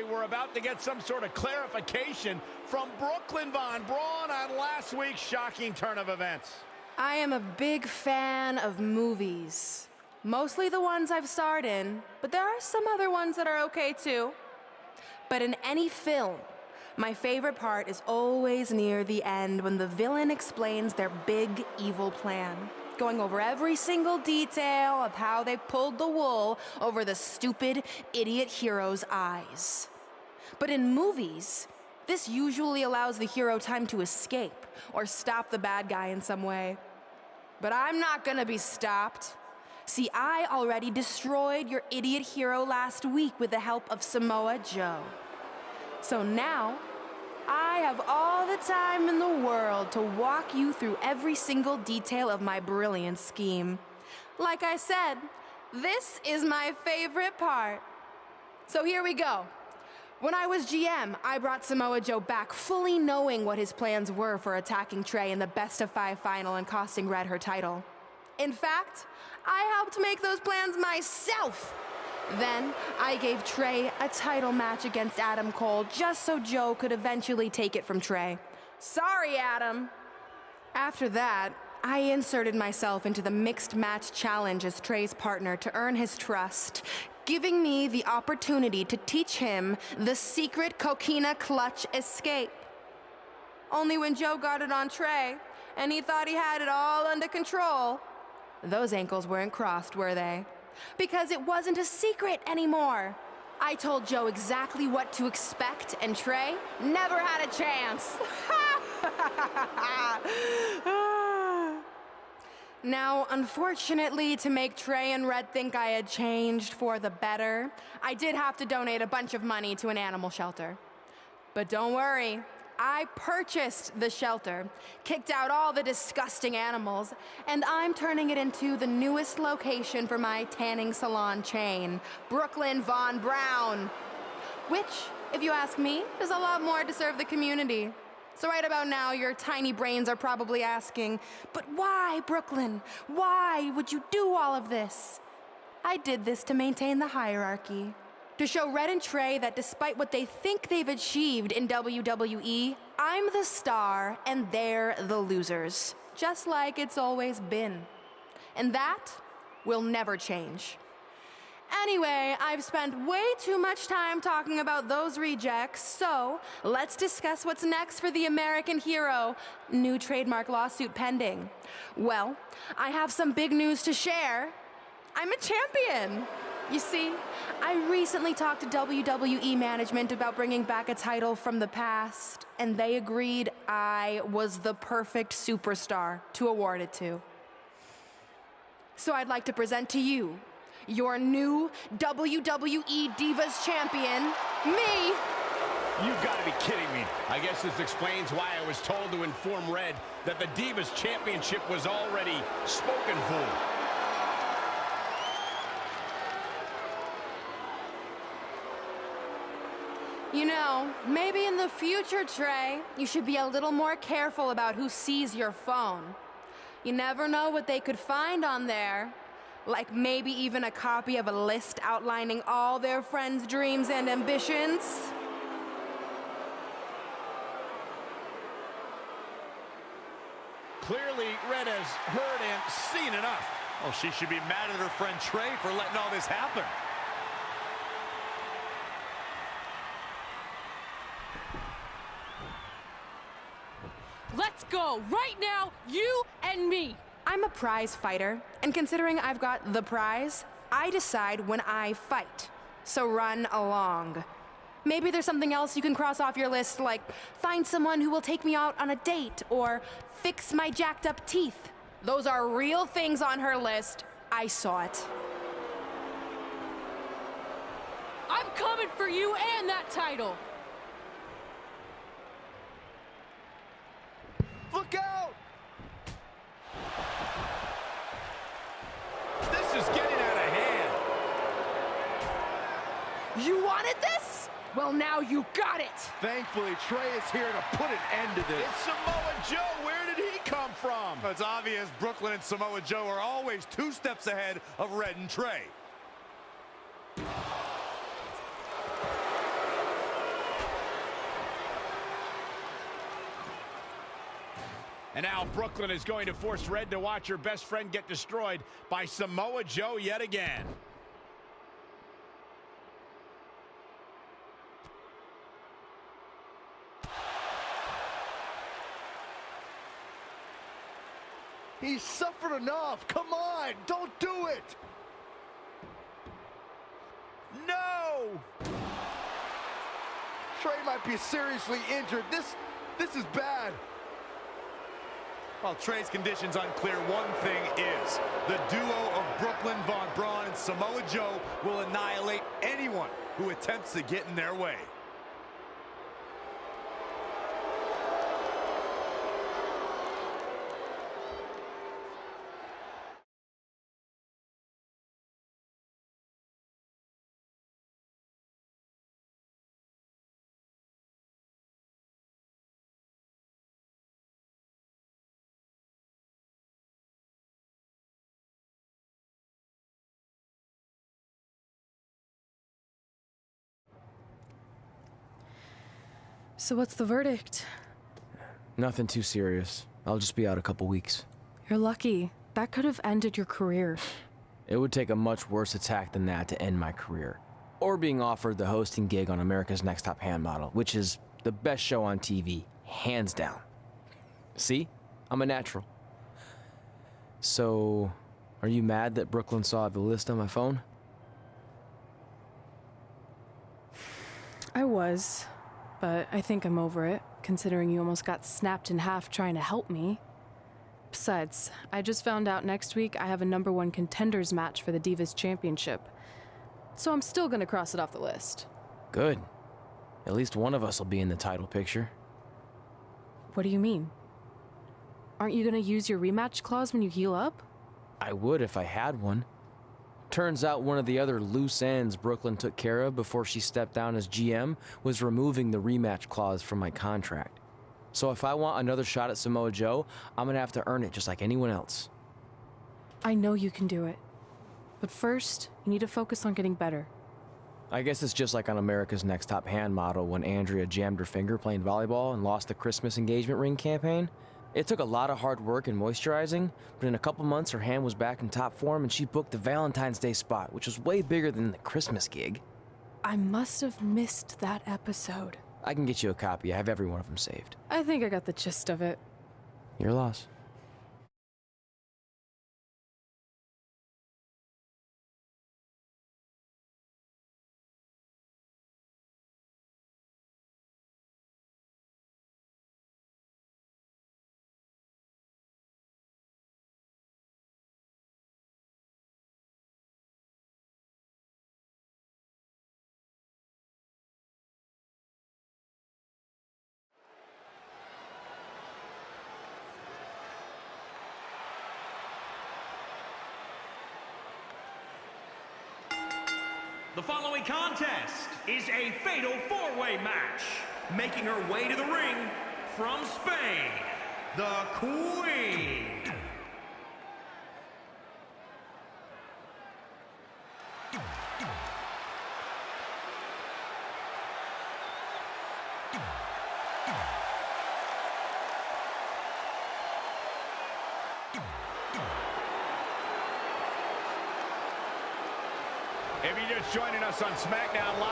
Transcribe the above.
Clearly, we're about to get some sort of clarification from Brooklyn Von Braun on last week's shocking turn of events. I am a big fan of movies. Mostly the ones I've starred in, but there are some other ones that are okay too. But in any film, my favorite part is always near the end when the villain explains their big evil plan, going over every single detail of how they pulled the wool over the stupid idiot hero's eyes. But in movies, this usually allows the hero time to escape or stop the bad guy in some way. But I'm not gonna be stopped. See, I already destroyed your idiot hero last week with the help of Samoa Joe. So now, I have all the time in the world to walk you through every single detail of my brilliant scheme. Like I said, this is my favorite part. So here we go. When I was GM, I brought Samoa Joe back fully knowing what his plans were for attacking Trey in the best-of-5 final and costing Red her title. In fact, I helped make those plans myself. Then, I gave Trey a title match against Adam Cole just so Joe could eventually take it from Trey. Sorry, Adam. After that, I inserted myself into the mixed match challenge as Trey's partner to earn his trust, giving me the opportunity to teach him the secret coquina clutch escape. Only when Joe got it on Trey, and he thought he had it all under control, those ankles weren't crossed, were they? Because it wasn't a secret anymore. I told Joe exactly what to expect, and Trey never had a chance. Now, unfortunately, to make Trey and Red think I had changed for the better, I did have to donate a bunch of money to an animal shelter. But don't worry, I purchased the shelter, kicked out all the disgusting animals, and I'm turning it into the newest location for my tanning salon chain, Brooklyn Von Braun. Which, if you ask me, is a lot more to serve the community. So right about now, your tiny brains are probably asking, but why, Brooklyn? Why would you do all of this? I did this to maintain the hierarchy. To show Red and Trey that despite what they think they've achieved in WWE, I'm the star and they're the losers. Just like it's always been. And that will never change. Anyway, I've spent way too much time talking about those rejects, so let's discuss what's next for the American hero. New trademark lawsuit pending. Well, I have some big news to share. I'm a champion. You see, I recently talked to WWE management about bringing back a title from the past, and they agreed I was the perfect superstar to award it to. So I'd like to present to you your new WWE Divas Champion, me! You've got to be kidding me. I guess this explains why I was told to inform Red that the Divas Championship was already spoken for. You know, maybe in the future, Trey, you should be a little more careful about who sees your phone. You never know what they could find on there. Like maybe even a copy of a list outlining all their friends' dreams and ambitions. Clearly, Red has heard and seen enough. Oh, she should be mad at her friend Trey for letting all this happen. Let's go, right now, you and me. I'm a prize fighter, and considering I've got the prize, I decide when I fight. So run along. Maybe there's something else you can cross off your list, like find someone who will take me out on a date, or fix my jacked up teeth. Those are real things on her list. I saw it. I'm coming for you and that title. Look out! This is getting out of hand. You wanted this? Well, now you got it! Thankfully, Trey is here to put an end to this. It's Samoa Joe. Where did he come from? It's obvious Brooklyn and Samoa Joe are always 2 steps ahead of Red and Trey. And now Brooklyn is going to force Red to watch her best friend get destroyed by Samoa Joe yet again. He's suffered enough. Come on, don't do it. No! Trey might be seriously injured. This is bad. While Trey's condition's unclear, one thing is, the duo of Brooklyn, Von Braun, and Samoa Joe will annihilate anyone who attempts to get in their way. So what's the verdict? Nothing too serious. I'll just be out a couple weeks. You're lucky. That could have ended your career. It would take a much worse attack than that to end my career. Or being offered the hosting gig on America's Next Top Hand Model, which is the best show on TV, hands down. See? I'm a natural. So, are you mad that Brooklyn saw the list on my phone? I was, but I think I'm over it, considering you almost got snapped in half trying to help me. Besides, I just found out next week I have a #1 contenders match for the Divas Championship. So I'm still gonna cross it off the list. Good. At least one of us will be in the title picture. What do you mean? Aren't you gonna use your rematch clause when you heal up? I would if I had one. Turns out one of the other loose ends Brooklyn took care of before she stepped down as GM was removing the rematch clause from my contract. So if I want another shot at Samoa Joe, I'm gonna have to earn it just like anyone else. I know you can do it. But first, you need to focus on getting better. I guess it's just like on America's Next Top Hand Model when Andrea jammed her finger playing volleyball and lost the Christmas engagement ring campaign. It took a lot of hard work and moisturizing, but in a couple months her hand was back in top form and she booked the Valentine's Day spot, which was way bigger than the Christmas gig. I must have missed that episode. I can get you a copy. I have every one of them saved. I think I got the gist of it. Your loss. The following contest is a fatal four-way match. Making her way to the ring from Spain, the Queen. If you're just joining us on SmackDown Live,